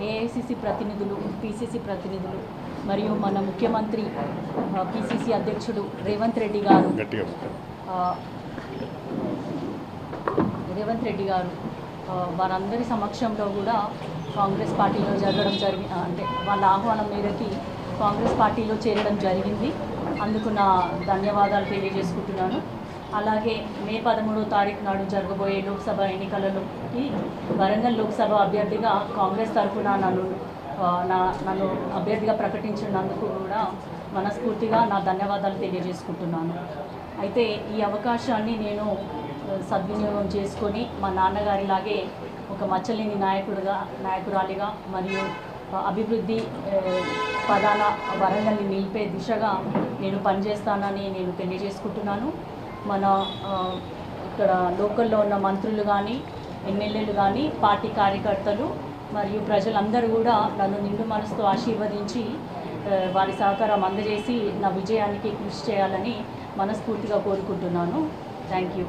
AICC ప్రతినిధులు, PCC ప్రతినిధులు మరియు మన ముఖ్యమంత్రి పిసిసి అధ్యక్షుడు రేవంత్ రెడ్డి గారు వారందరి సమక్షంలో కూడా కాంగ్రెస్ పార్టీలో అంటే వాళ్ళ ఆహ్వానం మేరకి కాంగ్రెస్ పార్టీలో చేరడం జరిగింది. అందుకు నా ధన్యవాదాలు తెలియజేసుకుంటున్నాను. అలాగే మే 13వ తారీఖు నాడు జరగబోయే లోక్సభ ఎన్నికలలోకి వరంగల్ లోక్సభ అభ్యర్థిగా కాంగ్రెస్ తరఫున నన్ను అభ్యర్థిగా ప్రకటించినందుకు కూడా మనస్ఫూర్తిగా నా ధన్యవాదాలు తెలియజేసుకుంటున్నాను. అయితే ఈ అవకాశాన్ని నేను సద్వినియోగం చేసుకొని మా నాన్నగారిలాగే ఒక మచ్చలేని నాయకురాలిగా మరియు అభివృద్ధి పదాన వరంగల్ని నిలిపే దిశగా నేను పనిచేస్తానని నేను తెలియజేసుకుంటున్నాను. మన ఇక్కడ లోకల్లో ఉన్న మంత్రులు కానీ, ఎమ్మెల్యేలు కానీ, పార్టీ కార్యకర్తలు మరియు ప్రజలందరూ కూడా నన్ను నిండు మనసుతో ఆశీర్వదించి వారి సహకారం అందజేసి నా విజయానికి కృషి చేయాలని మనస్ఫూర్తిగా కోరుకుంటున్నాను. Thank you.